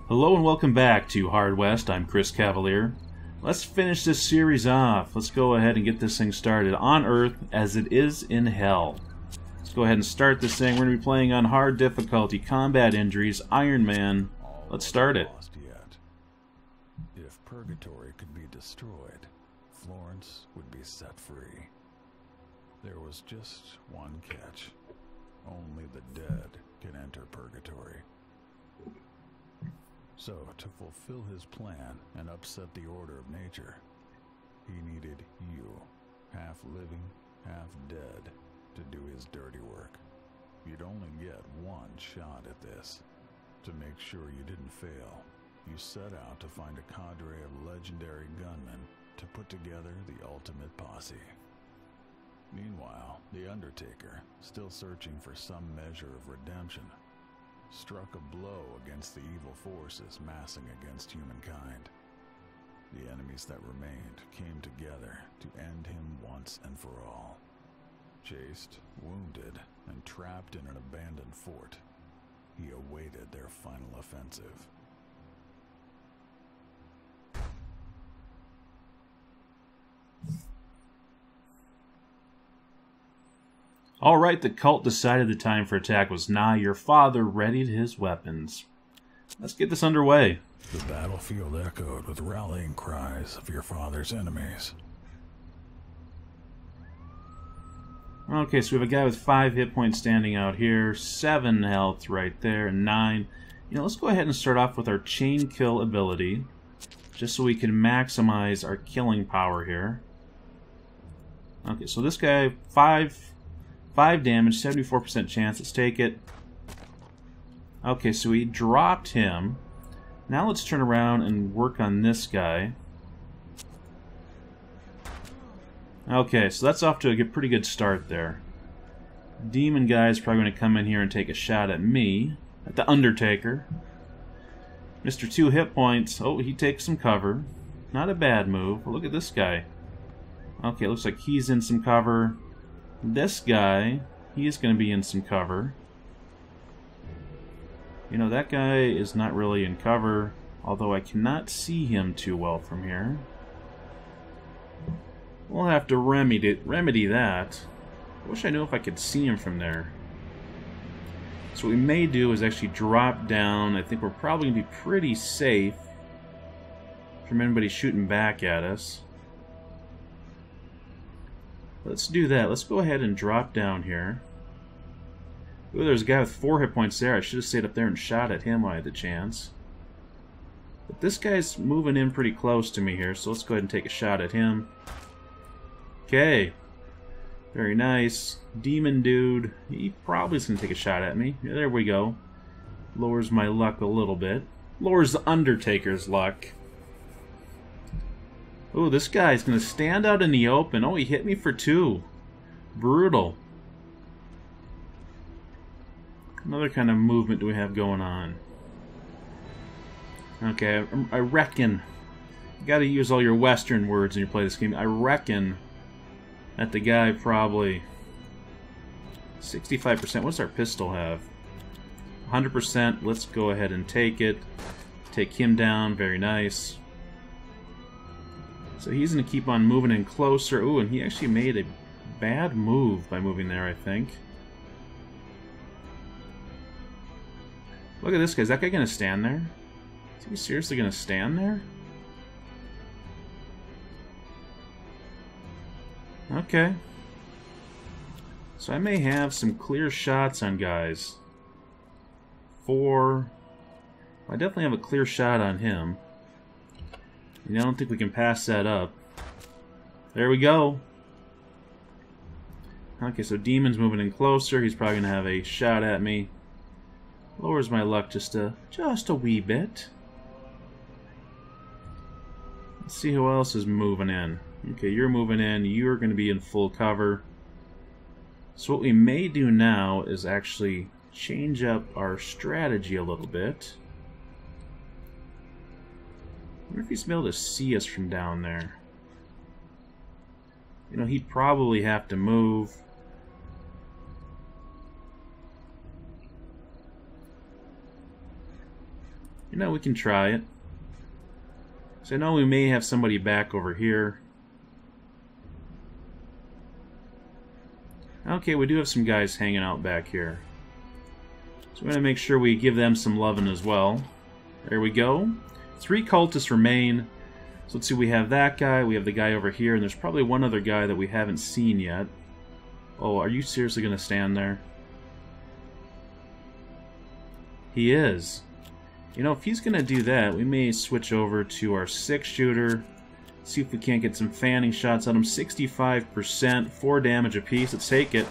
Hello and welcome back to Hard West. I'm Chris Cavalier. Let's finish this series off. Let's go ahead and get this thing started on Earth as it is in Hell. Let's go ahead and start this thing. We're going to be playing on hard difficulty, combat injuries, Iron Man. Let's start it. If Purgatory could be destroyed, Florence would be set free. There was just one catch. Only the dead can enter Purgatory. So, to fulfill his plan and upset the order of nature, he needed you, half living, half dead, to do his dirty work. You'd only get one shot at this. To make sure you didn't fail, you set out to find a cadre of legendary gunmen to put together the ultimate posse. Meanwhile, The Undertaker, still searching for some measure of redemption, struck a blow against the evil forces massing against humankind. The enemies that remained came together to end him once and for all. Chased, wounded, and trapped in an abandoned fort, he awaited their final offensive. Alright, the cult decided the time for attack was nigh. Your father readied his weapons. Let's get this underway. The battlefield echoed with rallying cries of your father's enemies. Okay, so we have a guy with 5 hit points standing out here, 7 health right there, and 9. Let's go ahead and start off with our chain kill ability, just so we can maximize our killing power here. Okay, so this guy, 5 damage, 74% chance. Let's take it. Okay, so we dropped him. Now let's turn around and work on this guy. Okay, so that's off to a pretty good start there. Demon guy is probably going to come in here and take a shot at me, at the Undertaker. Mr. 2 hit points. Oh, he takes some cover. Not a bad move. Look at this guy. Okay, looks like he's in some cover. This guy, he is going to be in some cover. That guy is not really in cover, although I cannot see him too well from here. We'll have to remedy that. I wish I knew if I could see him from there. So what we may do is actually drop down. I think we're probably going to be pretty safe from anybody shooting back at us. Let's do that. Let's go ahead and drop down here. Ooh, there's a guy with 4 hit points there. I should have stayed up there and shot at him while I had the chance. But this guy's moving in pretty close to me here, so let's go ahead and take a shot at him. Okay. Very nice. Demon dude. He probably is going to take a shot at me. Yeah, there we go. Lowers my luck a little bit. Lowers the Undertaker's luck. Oh, this guy's going to stand out in the open. Oh, he hit me for 2. Brutal. Another kind of movement do we have going on? Okay, I reckon. You got to use all your Western words when you play this game. I reckon that the guy probably 65%. What's our pistol have? 100%. Let's go ahead and take it. Take him down. Very nice. So he's going to keep on moving in closer. Ooh, and he actually made a bad move by moving there, I think. Look at this guy. Is that guy going to stand there? Is he seriously going to stand there? Okay. So I may have some clear shots on guys. 4. I definitely have a clear shot on him. I don't think we can pass that up. There we go. Okay, so Demon's moving in closer. He's probably going to have a shot at me. Lowers my luck just a wee bit. Let's see who else is moving in. Okay, you're moving in. You're going to be in full cover. So what we may do now is actually change up our strategy a little bit. I wonder if he's able to see us from down there. He'd probably have to move. No, we can try it. So I know we may have somebody back over here. Okay, we do have some guys hanging out back here. So we're going to make sure we give them some loving as well. There we go. 3 cultists remain. So let's see, we have that guy, we have the guy over here, and there's probably one other guy that we haven't seen yet. Oh, are you seriously going to stand there? He is. You know, if he's going to do that, we may switch over to our 6-shooter. See if we can't get some fanning shots on him. 65%, 4 damage apiece. Let's take it.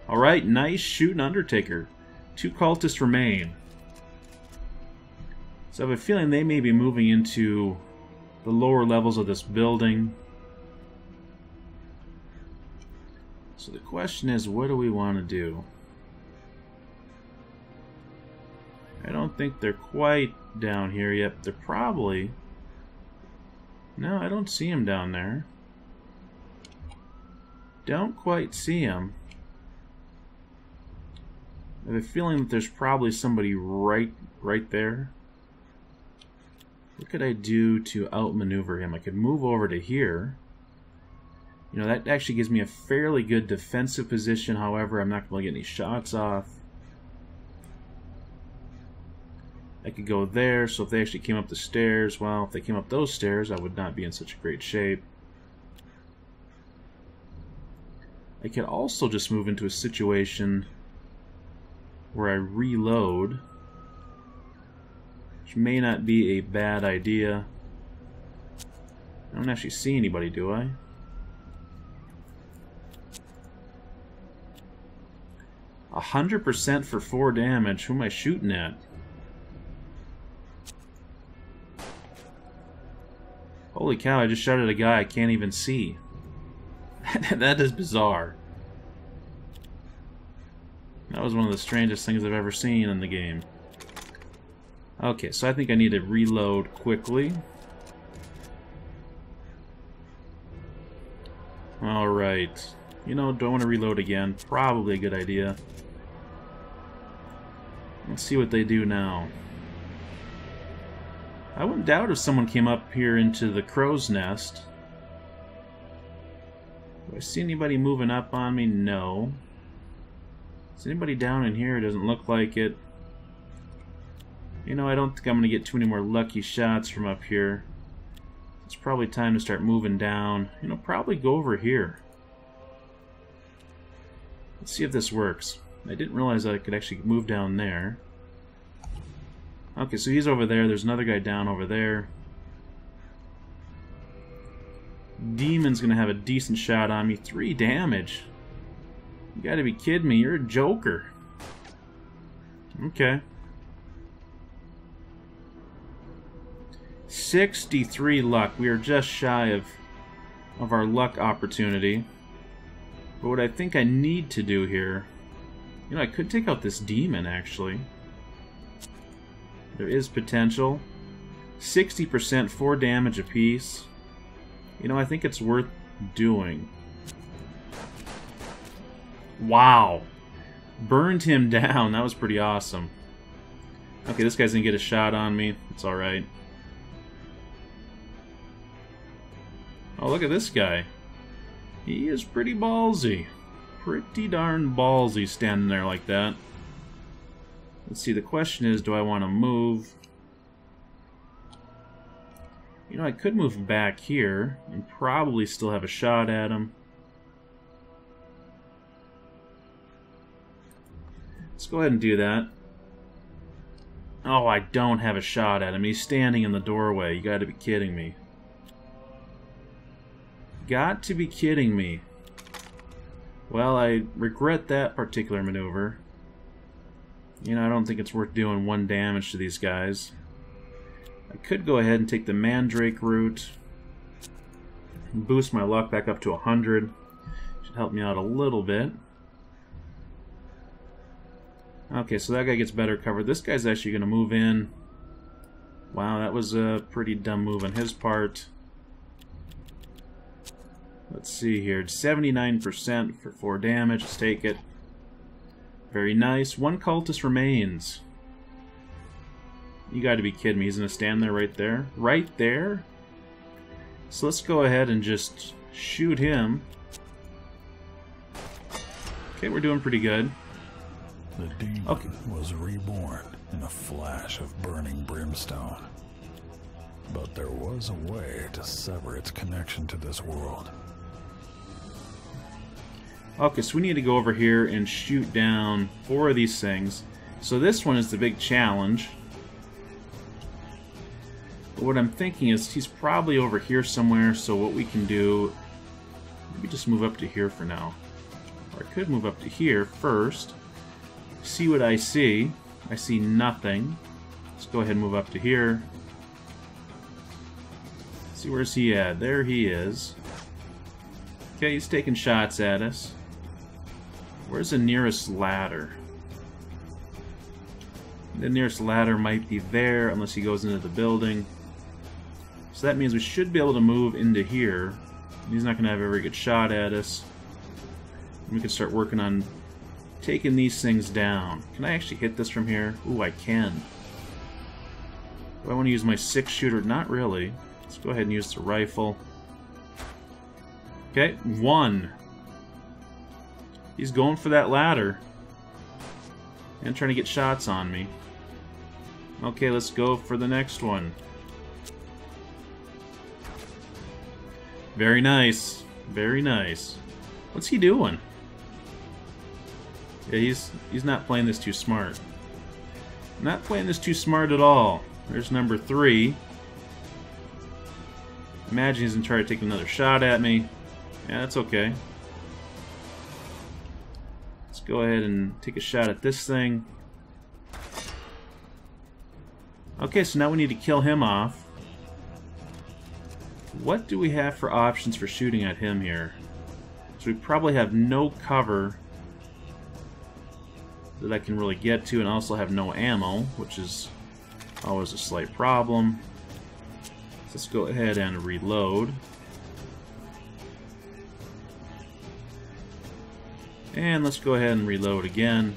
Alright, nice shooting Undertaker. 2 cultists remain. So I have a feeling they may be moving into the lower levels of this building. So the question is, what do we want to do? I don't think they're quite down here yet. They're probably... No, I don't see him down there. Don't quite see him. I have a feeling that there's probably somebody right there. What could I do to outmaneuver him? I could move over to here. You know, that actually gives me a fairly good defensive position. However, I'm not going to get any shots off. I could go there, so if they actually came up the stairs, well, if they came up those stairs, I would not be in such a great shape. I could also just move into a situation where I reload, which may not be a bad idea. I don't actually see anybody, do I? A 100% for 4 damage. Who am I shooting at? Holy cow, I just shot at a guy I can't even see. That is bizarre. That was one of the strangest things I've ever seen in the game. Okay, so I think I need to reload quickly. Alright. You know, don't want to reload again. Probably a good idea. Let's see what they do now. I wouldn't doubt if someone came up here into the crow's nest. Do I see anybody moving up on me? No. Is anybody down in here? It doesn't look like it. You know, I don't think I'm going to get too many more lucky shots from up here. It's probably time to start moving down. You know, probably go over here. Let's see if this works. I didn't realize that I could actually move down there. Okay, so he's over there. There's another guy down over there. Demon's gonna have a decent shot on me. 3 damage. You gotta be kidding me. You're a joker. Okay. 63 luck. We are just shy of our luck opportunity. But what I think I need to do here... You know, I could take out this demon, actually. There is potential. 60%, 4 damage apiece. You know, I think it's worth doing. Wow. Burned him down. That was pretty awesome. Okay, this guy's gonna get a shot on me. It's alright. Oh, look at this guy. He is pretty ballsy. Pretty darn ballsy standing there like that. Let's see, the question is, do I want to move? You know, I could move back here and probably still have a shot at him. Let's go ahead and do that. Oh, I don't have a shot at him. He's standing in the doorway. You gotta be kidding me. Got to be kidding me. Well, I regret that particular maneuver. You know, I don't think it's worth doing 1 damage to these guys. I could go ahead and take the Mandrake route. And boost my luck back up to 100. Should help me out a little bit. Okay, so that guy gets better cover. This guy's actually going to move in. Wow, that was a pretty dumb move on his part. Let's see here. 79% for 4 damage. Let's take it. Very nice. 1 cultist remains. You got to be kidding me. He's going to stand there right there? Right there? So let's go ahead and just shoot him. Okay, we're doing pretty good. The demon was reborn in a flash of burning brimstone. But there was a way to sever its connection to this world. Okay, so we need to go over here and shoot down 4 of these things. So this one is the big challenge. But what I'm thinking is he's probably over here somewhere, so what we can do... Maybe just move up to here for now. Or I could move up to here first. See what I see. I see nothing. Let's go ahead and move up to here. See, where's he at? There he is. Okay, he's taking shots at us. Where's the nearest ladder? The nearest ladder might be there, unless he goes into the building. So that means we should be able to move into here. He's not going to have a very good shot at us. We can start working on taking these things down. Can I actually hit this from here? Ooh, I can. Do I want to use my 6-shooter? Not really. Let's go ahead and use the rifle. Okay, 1. He's going for that ladder. And trying to get shots on me. Okay, let's go for the next one. Very nice. Very nice. What's he doing? Yeah, he's not playing this too smart. Not playing this too smart at all. There's number 3. Imagine he's going to try to take another shot at me. Yeah, that's okay. Let's go ahead and take a shot at this thing. Okay, so now we need to kill him off. What do we have for options for shooting at him here? So we probably have no cover that I can really get to, and also have no ammo, which is always a slight problem. So let's go ahead and reload. And let's go ahead and reload again.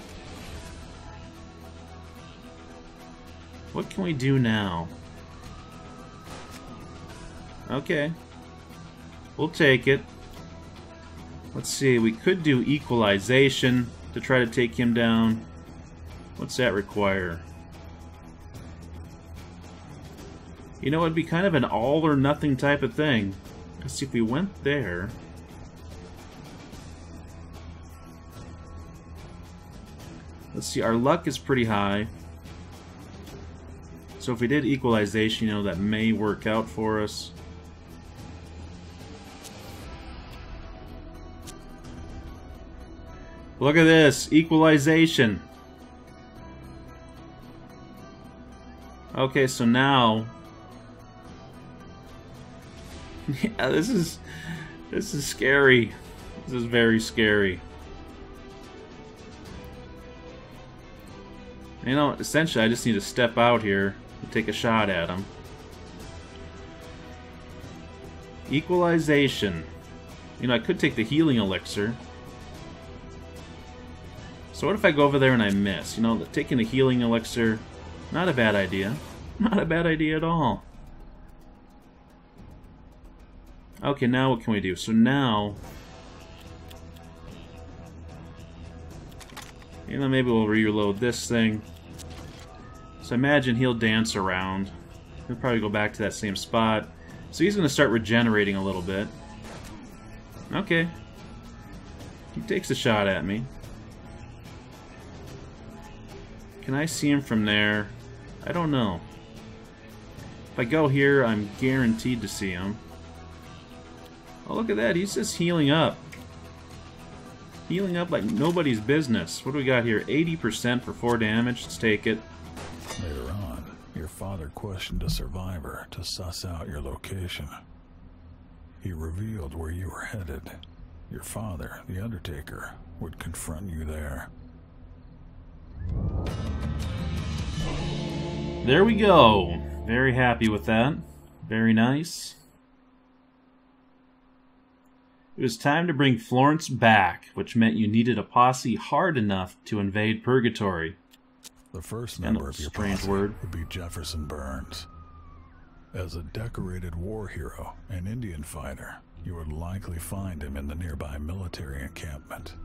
What can we do now? Okay. We'll take it. Let's see, we could do equalization to try to take him down. What's that require? You know, it'd be kind of an all or nothing type of thing. Let's see if we went there. Let's see, our luck is pretty high. So if we did equalization, you know, that may work out for us. Look at this, equalization. Okay, so now... yeah, this is scary. This is very scary. You know, essentially I just need to step out here and take a shot at him. Equalization. You know, I could take the healing elixir. So what if I go over there and I miss? You know, taking the healing elixir, not a bad idea. Not a bad idea at all. Okay, now what can we do? So now... you know, maybe we'll reload this thing. So imagine he'll dance around. He'll probably go back to that same spot. So he's going to start regenerating a little bit. Okay. He takes a shot at me. Can I see him from there? I don't know. If I go here, I'm guaranteed to see him. Oh, look at that. He's just healing up. Healing up like nobody's business. What do we got here? 80% for 4 damage. Let's take it. Later on, your father questioned a survivor to suss out your location. He revealed where you were headed. Your father, the Undertaker, would confront you there. There we go. Very happy with that. Very nice. It was time to bring Florence back, which meant you needed a posse hard enough to invade Purgatory. The first Kind member of of your strange posse word. would be Jefferson Burns. As a decorated war hero and Indian fighter, you would likely find him in the nearby military encampment.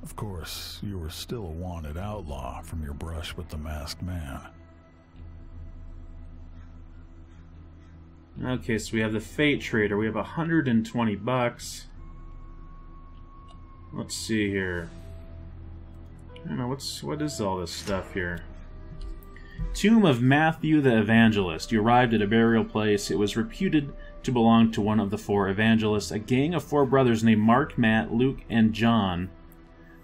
Of course, you were still a wanted outlaw from your brush with the Masked Man. Okay, so we have the Fate Trader. We have 120 bucks. Let's see here. I don't know, what is all this stuff here? Tomb of Matthew the Evangelist. You arrived at a burial place. It was reputed to belong to one of the 4 evangelists, a gang of 4 brothers named Mark, Matt, Luke, and John.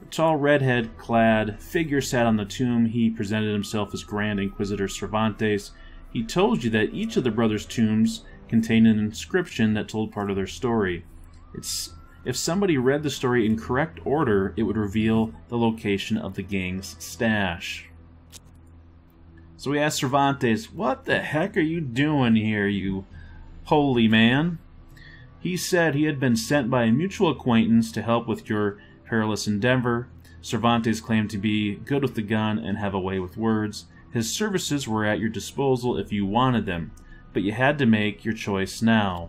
A tall, redhead-clad figure sat on the tomb. He presented himself as Grand Inquisitor Cervantes. He told you that each of the brothers' tombs contained an inscription that told part of their story. If somebody read the story in correct order, it would reveal the location of the gang's stash. So we asked Cervantes, "What the heck are you doing here, you holy man?" He said he had been sent by a mutual acquaintance to help with your perilous endeavor. Cervantes claimed to be good with the gun and have a way with words. His services were at your disposal if you wanted them, but you had to make your choice now.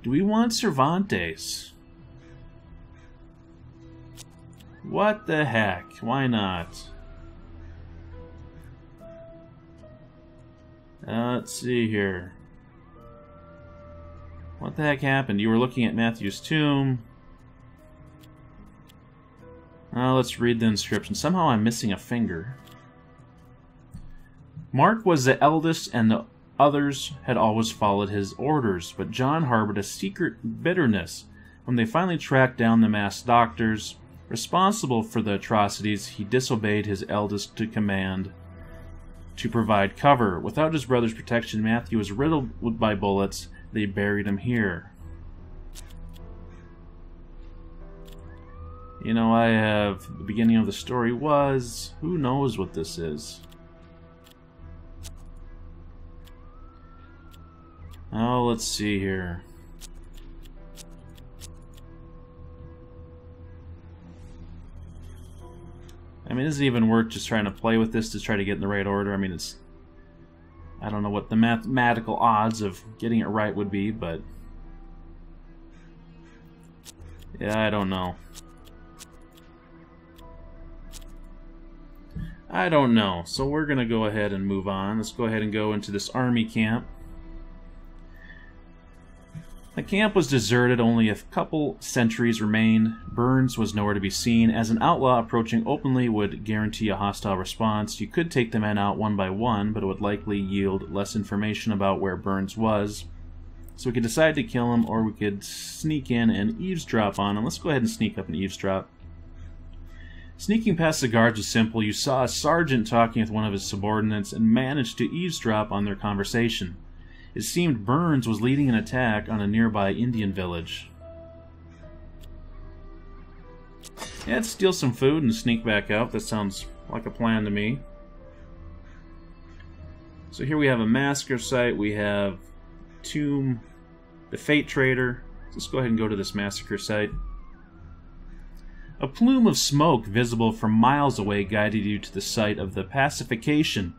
Do we want Cervantes? What the heck? Why not? Let's see here. What the heck happened? You were looking at Matthew's tomb. Let's read the inscription. Somehow I'm missing a finger. Mark was the eldest, and the others had always followed his orders, but John harbored a secret bitterness. When they finally tracked down the masked doctors responsible for the atrocities, he disobeyed his eldest to command to provide cover. Without his brother's protection, Matthew was riddled by bullets. They buried him here. You know, I have... The beginning of the story was... Who knows what this is? Oh, let's see here. I mean, is it even worth just trying to play with this to try to get in the right order? I mean, it's... I don't know what the mathematical odds of getting it right would be, but... Yeah, I don't know. I don't know. So we're going to go ahead and move on. Let's go ahead and go into this army camp. The camp was deserted, only a couple sentries remained. Burns was nowhere to be seen. As an outlaw, approaching openly would guarantee a hostile response. You could take the men out one by one, but it would likely yield less information about where Burns was. So we could decide to kill him, or we could sneak in and eavesdrop on him. Let's go ahead and sneak up and eavesdrop. Sneaking past the guards was simple. You saw a sergeant talking with one of his subordinates and managed to eavesdrop on their conversation. It seemed Burns was leading an attack on a nearby Indian village. Yeah, let's steal some food and sneak back out. That sounds like a plan to me. So here we have a massacre site. We have Tomb, the Fate Trader. Let's go ahead and go to this massacre site. A plume of smoke visible from miles away guided you to the site of the pacification.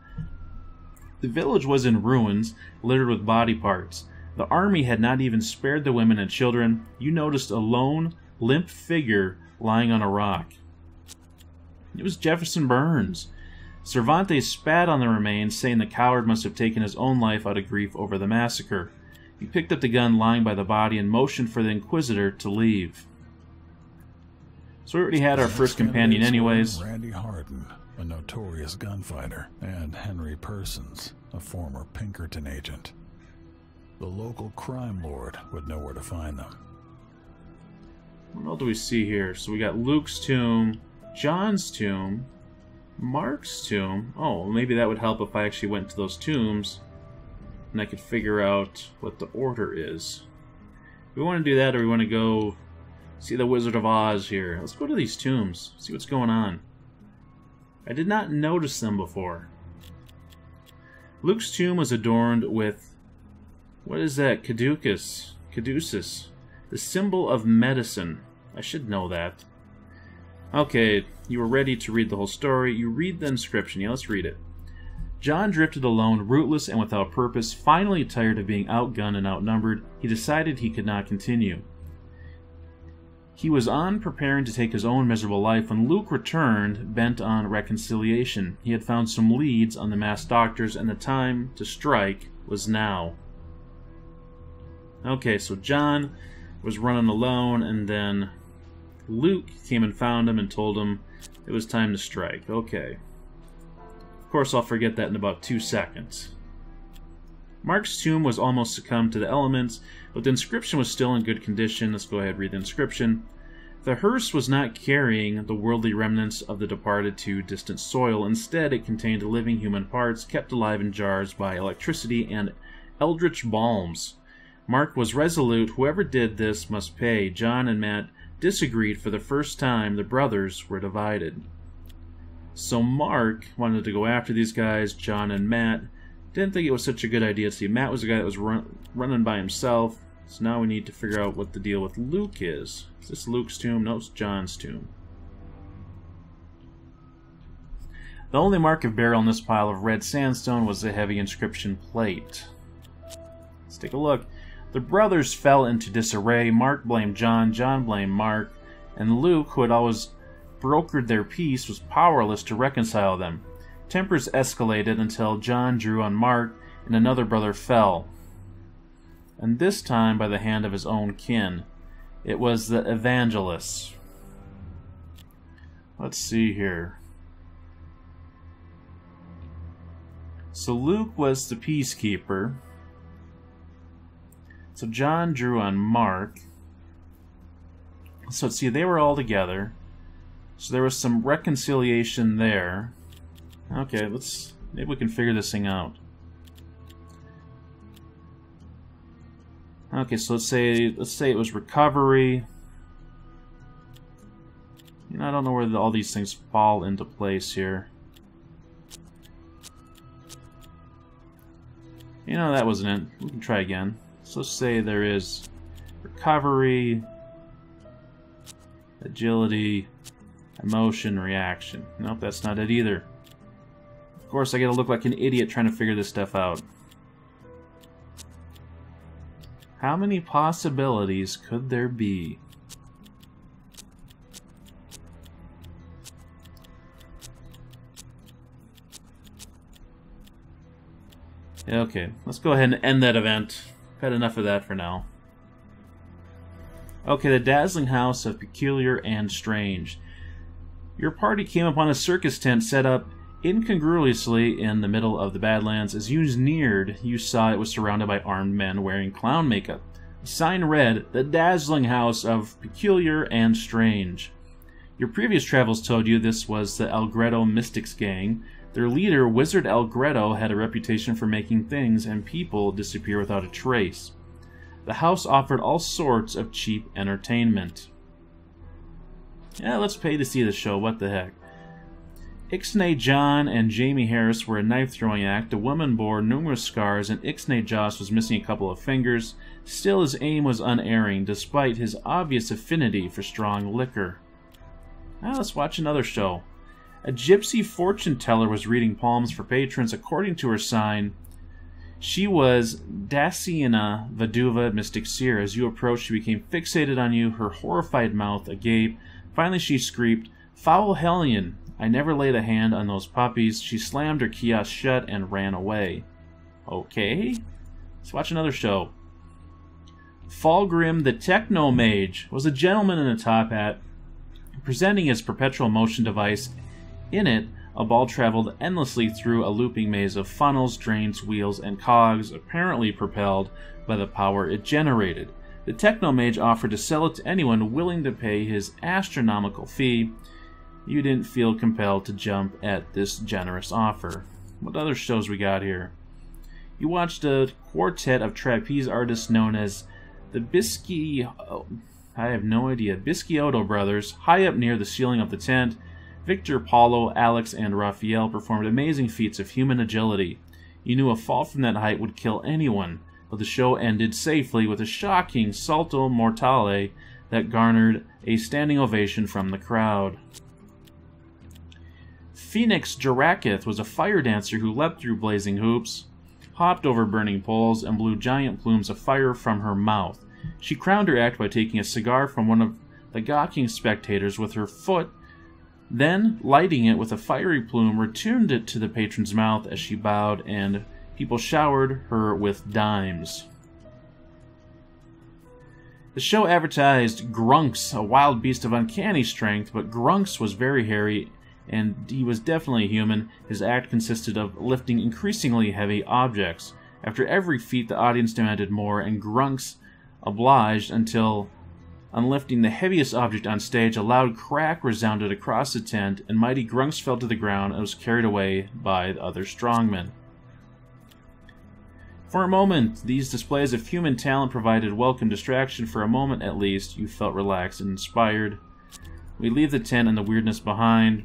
The village was in ruins, littered with body parts. The army had not even spared the women and children. You noticed a lone, limp figure lying on a rock. It was Jefferson Burns. Cervantes spat on the remains, saying the coward must have taken his own life out of grief over the massacre. He picked up the gun lying by the body and motioned for the Inquisitor to leave. So we already had our first companion anyways. Randy Harden, a notorious gunfighter, and Henry Persons, a former Pinkerton agent. The local crime lord would know where to find them. What else do we see here? So we got Luke's tomb, John's tomb, Mark's tomb. Oh, maybe that would help if I actually went to those tombs and I could figure out what the order is. Do we want to do that, or we want to go see the Wizard of Oz here? Let's go to these tombs, see what's going on. I did not notice them before. Luke's tomb was adorned with, what is that? Caduceus. The symbol of medicine. I should know that. Okay, you were ready to read the whole story. You read the inscription. Yeah, let's read it. John drifted alone, rootless and without purpose. Finally tired of being outgunned and outnumbered, he decided he could not continue. He was on preparing to take his own miserable life when Luke returned, bent on reconciliation. He had found some leads on the masked doctors, and the time to strike was now. Okay, so John was running alone, and then Luke came and found him and told him it was time to strike. Okay. Of course, I'll forget that in about 2 seconds. Mark's tomb was almost succumbed to the elements, but the inscription was still in good condition. Let's go ahead and read the inscription. The hearse was not carrying the worldly remnants of the departed to distant soil. Instead, it contained living human parts kept alive in jars by electricity and eldritch balms. Mark was resolute. Whoever did this must pay. John and Matt disagreed for the first time. The brothers were divided. So Mark wanted to go after these guys. John and Matt didn't think it was such a good idea. See, Matt was the guy that was running by himself. So now we need to figure out what the deal with Luke is. Is this Luke's tomb? No, it's John's tomb. The only mark of burial in this pile of red sandstone was the heavy inscription plate. Let's take a look. The brothers fell into disarray. Mark blamed John, John blamed Mark, and Luke, who had always brokered their peace, was powerless to reconcile them. Tempers escalated until John drew on Mark, and another brother fell. And this time by the hand of his own kin. It was the Evangelists. Let's see here. So Luke was the peacekeeper. So John drew on Mark. So let's see, they were all together. So there was some reconciliation there. Okay, maybe we can figure this thing out. Okay, so let's say it was recovery. You know, I don't know where all these things fall into place here. You know, that wasn't it. We can try again. So let's say there is recovery, agility, emotion, reaction. Nope, that's not it either. Of course, I gotta look like an idiot trying to figure this stuff out. How many possibilities could there be? Okay, let's go ahead and end that event. I've had enough of that for now. Okay, the dazzling house of Peculiar and Strange. Your party came upon a circus tent set up incongruously in the middle of the Badlands. As you neared, you saw it was surrounded by armed men wearing clown makeup. The sign read, "The Dazzling House of Peculiar and Strange." Your previous travels told you this was the Algredo Mystics gang. Their leader, Wizard Algredo, had a reputation for making things and people disappear without a trace. The house offered all sorts of cheap entertainment. Yeah, let's pay to see the show, what the heck. Ixnay John and Jamie Harris were a knife-throwing act. The woman bore numerous scars, and Ixnay Joss was missing a couple of fingers. Still, his aim was unerring, despite his obvious affinity for strong liquor. Now let's watch another show. A gypsy fortune teller was reading palms for patrons. According to her sign, she was Daciana Vaduva Mystic Seer. As you approached, she became fixated on you, her horrified mouth agape. Finally, she screamed, "Foul hellion! I never laid a hand on those puppies." She slammed her kiosk shut and ran away. Okay, let's watch another show. Falgrim the Techno Mage was a gentleman in a top hat, presenting his perpetual motion device. In it, a ball traveled endlessly through a looping maze of funnels, drains, wheels, and cogs, apparently propelled by the power it generated. The Technomage offered to sell it to anyone willing to pay his astronomical fee. You didn't feel compelled to jump at this generous offer. What other shows we got here? You watched a quartet of trapeze artists known as the Bisciotto brothers. High up near the ceiling of the tent, Victor, Paulo, Alex, and Raphael performed amazing feats of human agility. You knew a fall from that height would kill anyone, but the show ended safely with a shocking salto mortale that garnered a standing ovation from the crowd. Phoenix Jarakith was a fire dancer who leapt through blazing hoops, hopped over burning poles, and blew giant plumes of fire from her mouth. She crowned her act by taking a cigar from one of the gawking spectators with her foot, then, lighting it with a fiery plume, returned it to the patron's mouth as she bowed, and people showered her with dimes. The show advertised Grunks, a wild beast of uncanny strength, but Grunks was very hairy, and he was definitely human. His act consisted of lifting increasingly heavy objects. After every feat, the audience demanded more, and Grunks obliged until, on lifting the heaviest object on stage, a loud crack resounded across the tent, and mighty Grunks fell to the ground and was carried away by the other strongmen. For a moment, these displays of human talent provided welcome distraction. For a moment, at least, you felt relaxed and inspired. We leave the tent and the weirdness behind.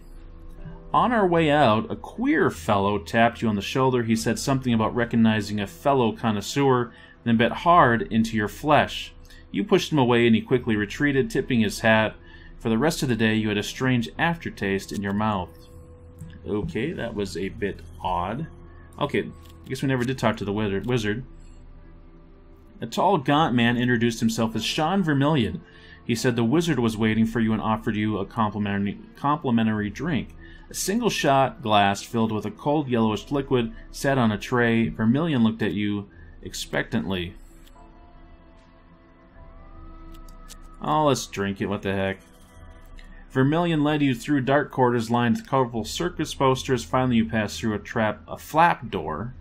On our way out, a queer fellow tapped you on the shoulder. He said something about recognizing a fellow connoisseur, then bit hard into your flesh. You pushed him away and he quickly retreated, tipping his hat. For the rest of the day, you had a strange aftertaste in your mouth. Okay, that was a bit odd. Okay, I guess we never did talk to the wizard. A tall, gaunt man introduced himself as Sean Vermillion. He said the wizard was waiting for you and offered you a complimentary drink. A single shot glass filled with a cold yellowish liquid sat on a tray. Vermillion looked at you expectantly. Oh, let's drink it, what the heck. Vermillion led you through dark corridors lined with colorful circus posters. Finally, you passed through a flap door,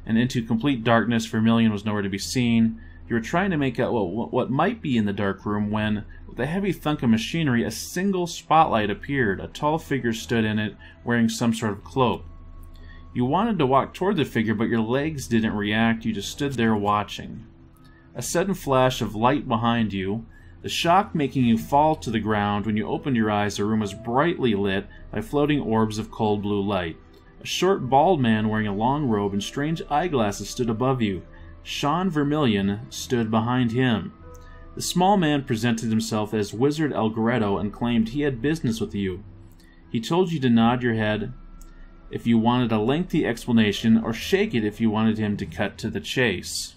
and into complete darkness. Vermillion was nowhere to be seen. You were trying to make out what might be in the dark room when, with a heavy thunk of machinery, a single spotlight appeared. A tall figure stood in it, wearing some sort of cloak. You wanted to walk toward the figure, but your legs didn't react. You just stood there watching. A sudden flash of light behind you, the shock making you fall to the ground. When you opened your eyes, the room was brightly lit by floating orbs of cold blue light. A short, bald man wearing a long robe and strange eyeglasses stood above you. Sean Vermillion stood behind him. The small man presented himself as Wizard Algoretto and claimed he had business with you. He told you to nod your head if you wanted a lengthy explanation, or shake it if you wanted him to cut to the chase.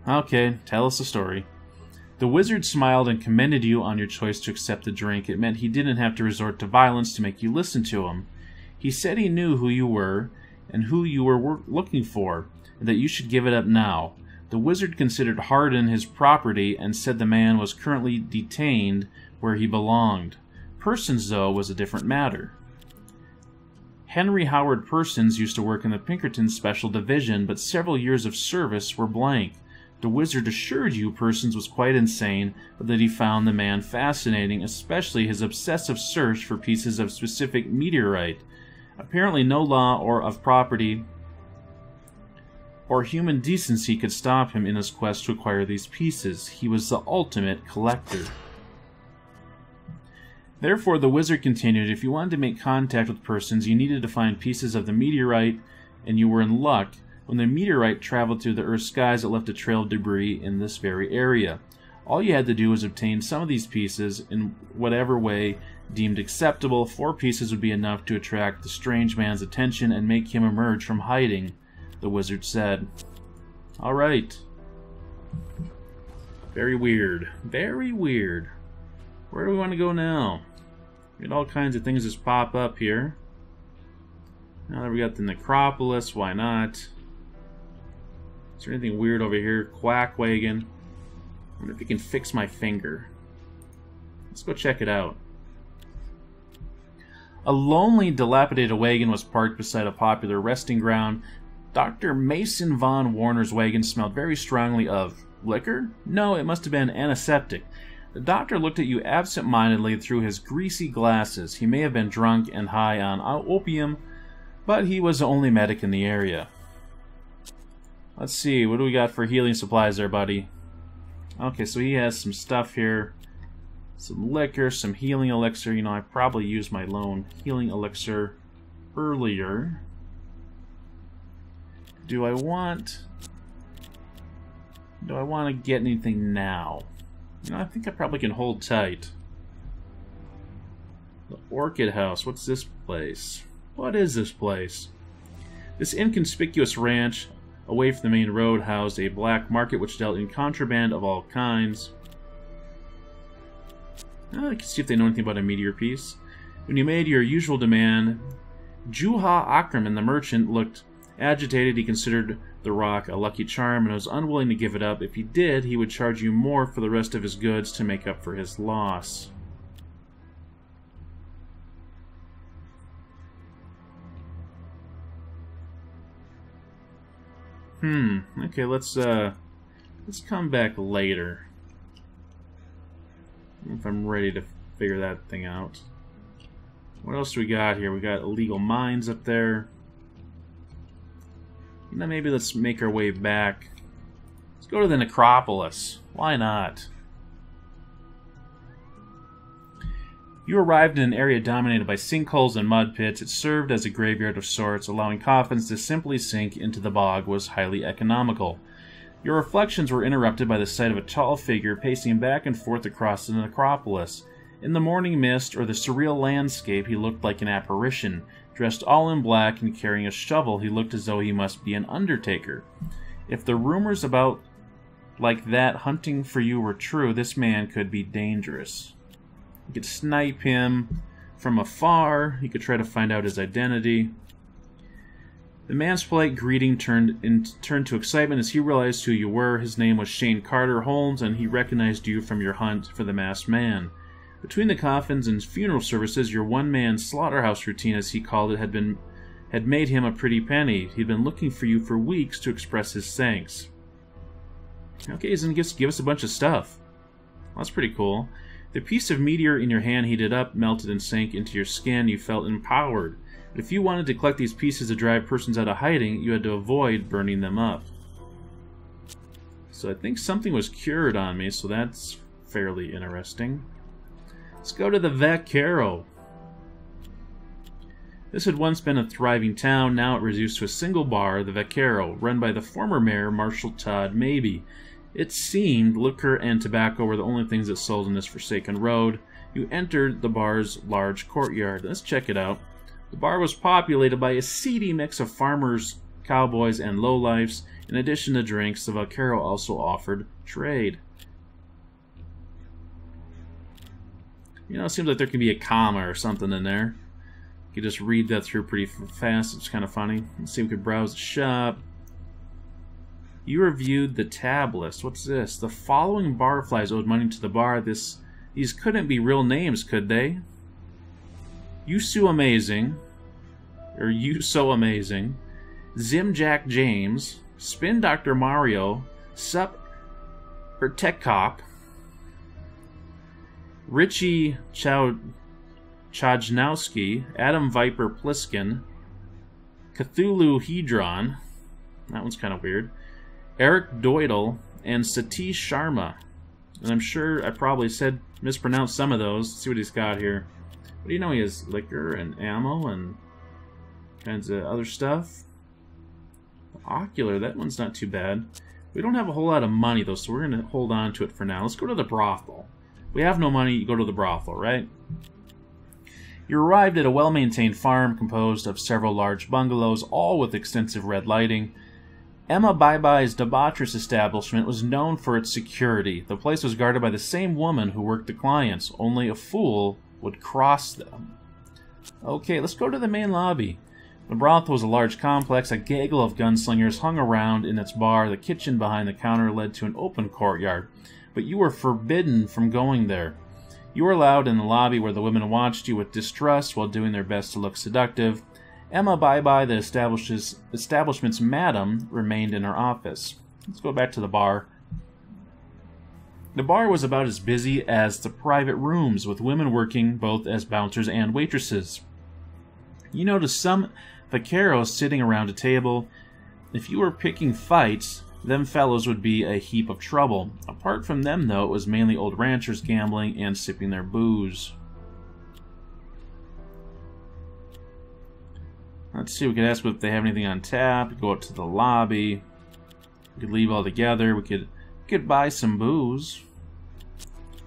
Okay, tell us a story. The wizard smiled and commended you on your choice to accept the drink. It meant he didn't have to resort to violence to make you listen to him. He said he knew who you were and who you were looking for, and that you should give it up now. The wizard considered Hardin his property and said the man was currently detained where he belonged. Persons, though, was a different matter. Henry Howard Persons used to work in the Pinkerton Special Division, but several years of service were blank. The wizard assured you Persons was quite insane, but that he found the man fascinating, especially his obsessive search for pieces of specific meteorite. Apparently no law or of property or human decency could stop him in his quest to acquire these pieces. He was the ultimate collector. Therefore, the wizard continued, if you wanted to make contact with Persons, you needed to find pieces of the meteorite, and you were in luck. When the meteorite traveled through the Earth's skies, it left a trail of debris in this very area. All you had to do was obtain some of these pieces in whatever way deemed acceptable. 4 pieces would be enough to attract the strange man's attention and make him emerge from hiding, the wizard said. Alright. Very weird. Very weird. Where do we want to go now? We got all kinds of things just pop up here. Now that we got the necropolis, why not? Is there anything weird over here? Quackwagon. I wonder if he can fix my finger. Let's go check it out. A lonely, dilapidated wagon was parked beside a popular resting ground. Dr. Mason Von Warner's wagon smelled very strongly of liquor? No, it must have been antiseptic. The doctor looked at you absent-mindedly through his greasy glasses. He may have been drunk and high on opium, but he was the only medic in the area. Let's see, what do we got for healing supplies there, buddy? Okay, so he has some stuff here. Some liquor, some healing elixir. You know, I probably used my lone healing elixir earlier. Do I want to get anything now? You know, I think I probably can hold tight. The Orchid House. What's this place? What is this place? This inconspicuous ranch, away from the main road, housed a black market which dealt in contraband of all kinds. I can see if they know anything about a meteor piece. When you made your usual demand, Juha Ackerman, the merchant, looked agitated. He considered the rock a lucky charm and was unwilling to give it up. If he did, he would charge you more for the rest of his goods to make up for his loss. Okay, let's come back later. If I'm ready to figure that thing out. What else do we got here? We got illegal mines up there. You know, maybe let's make our way back. Let's go to the necropolis. Why not? You arrived in an area dominated by sinkholes and mud pits. It served as a graveyard of sorts. Allowing coffins to simply sink into the bog was highly economical. Your reflections were interrupted by the sight of a tall figure pacing back and forth across the necropolis. In the morning mist or the surreal landscape, he looked like an apparition. Dressed all in black and carrying a shovel, he looked as though he must be an undertaker. If the rumors about like that hunting for you were true, this man could be dangerous. You could snipe him from afar. You could try to find out his identity. The man's polite greeting turned to excitement as he realized who you were. His name was Shane Carter Holmes, and he recognized you from your hunt for the masked man. Between the coffins and funeral services, your one-man slaughterhouse routine, as he called it, had made him a pretty penny. He'd been looking for you for weeks to express his thanks. Okay, he's going to give us a bunch of stuff. Well, that's pretty cool. The piece of meteor in your hand heated up, melted, and sank into your skin. You felt empowered. But if you wanted to collect these pieces to drive persons out of hiding, you had to avoid burning them up. So I think something was cured on me, so that's fairly interesting. Let's go to the Vaquero. This had once been a thriving town. Now it reduced to a single bar, the Vaquero, run by the former mayor, Marshall Todd Mabey. It seemed liquor and tobacco were the only things that sold in this forsaken road. You entered the bar's large courtyard. Let's check it out. The bar was populated by a seedy mix of farmers, cowboys, and lowlifes. In addition to drinks, the Vaquero also offered trade. You know, it seems like there could be a comma or something in there. You could just read that through pretty fast. It's kind of funny. Let's see if we could browse the shop. You reviewed the tab list. What's this? The following barflies owed money to the bar. These couldn't be real names, could they? You So Amazing. Zim Jack James. Spin Dr. Mario. Sup or Tech Cop. Richie Chajnowski. Adam Viper Pliskin. Cthulhu Hedron. That one's kind of weird. Eric Doidle, and Satish Sharma. And I'm sure I probably mispronounced some of those. Let's see what he's got here. What do you know? He has liquor and ammo and kinds of other stuff. Ocular, that one's not too bad. We don't have a whole lot of money, though, so we're going to hold on to it for now. Let's go to the brothel. If we have no money, you go to the brothel, right? You arrived at a well-maintained farm composed of several large bungalows, all with extensive red lighting. Emma Bye-Bye's debaucherous establishment was known for its security. The place was guarded by the same woman who worked the clients. Only a fool would cross them. Okay, let's go to the main lobby. The brothel was a large complex. A gaggle of gunslingers hung around in its bar. The kitchen behind the counter led to an open courtyard. But you were forbidden from going there. You were allowed in the lobby where the women watched you with distrust while doing their best to look seductive. Emma Bye-Bye, the establishment's madam, remained in her office. Let's go back to the bar. The bar was about as busy as the private rooms, with women working both as bouncers and waitresses. You noticed some vaqueros sitting around a table. If you were picking fights, them fellows would be a heap of trouble. Apart from them, though, it was mainly old ranchers gambling and sipping their booze. Let's see, we could ask if they have anything on tap, go out to the lobby, we could leave all together, we could buy some booze.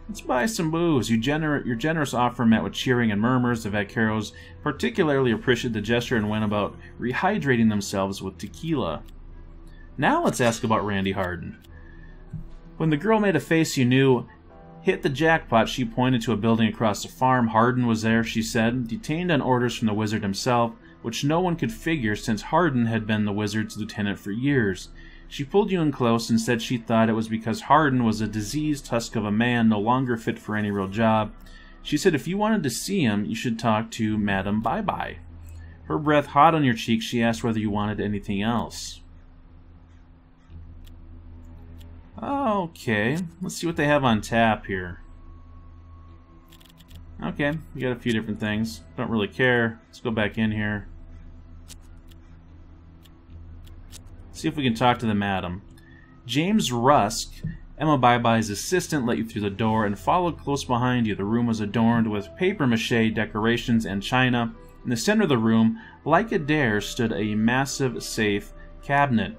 Let's buy some booze. Your generous offer met with cheering and murmurs. The vaqueros particularly appreciated the gesture and went about rehydrating themselves with tequila. Now let's ask about Randy Harden. When the girl made a face you knew hit the jackpot, she pointed to a building across the farm. Harden was there, she said, detained on orders from the wizard himself, which no one could figure since Harden had been the wizard's lieutenant for years. She pulled you in close and said she thought it was because Harden was a diseased husk of a man, no longer fit for any real job. She said if you wanted to see him, you should talk to Madame Bye-Bye. Her breath hot on your cheek, she asked whether you wanted anything else. Okay, let's see what they have on tap here. Okay, we got a few different things. Don't really care. Let's go back in here. See if we can talk to the madam. James Rusk, Emma Bye-Bye's assistant, let you through the door and followed close behind you. The room was adorned with papier-mâché decorations and china. In the center of the room, like a dare, stood a massive safe cabinet.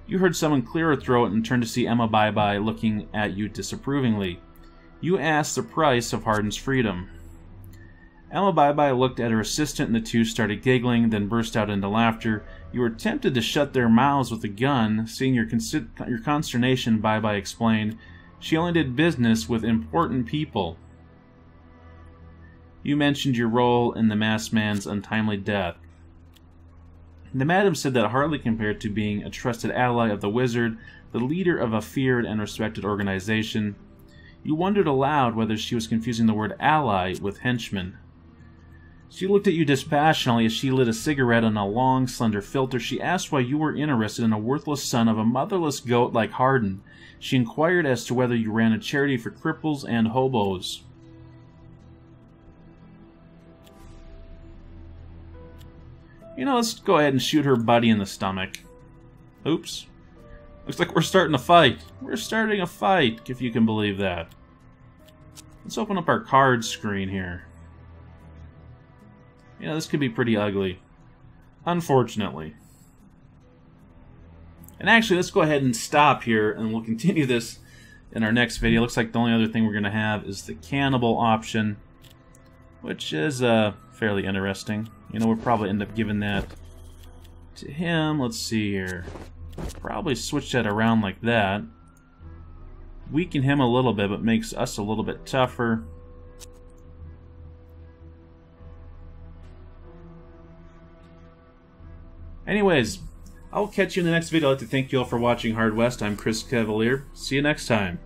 You heard someone clear her throat and turned to see Emma Bye-Bye looking at you disapprovingly. You asked the price of Harden's freedom. Emma Bye-Bye looked at her assistant and the two started giggling, then burst out into laughter. You were tempted to shut their mouths with a gun. Seeing your consternation, Bye-Bye explained, she only did business with important people. You mentioned your role in the masked man's untimely death. The madam said that hardly compared to being a trusted ally of the wizard, the leader of a feared and respected organization. You wondered aloud whether she was confusing the word ally with henchman. She looked at you dispassionately as she lit a cigarette on a long, slender filter. She asked why you were interested in a worthless son of a motherless goat like Harden. She inquired as to whether you ran a charity for cripples and hobos. You know, let's go ahead and shoot her buddy in the stomach. Oops. Looks like we're starting a fight. We're starting a fight, if you can believe that. Let's open up our card screen here. Yeah, this could be pretty ugly. Unfortunately. And actually, let's go ahead and stop here, and we'll continue this in our next video. Looks like the only other thing we're going to have is the cannibal option, which is fairly interesting. You know, we'll probably end up giving that to him. Let's see here. Probably switch that around like that. Weaken him a little bit, but makes us a little bit tougher. Anyways, I'll catch you in the next video. I'd like to thank you all for watching Hard West. I'm Chris Cavalier. See you next time.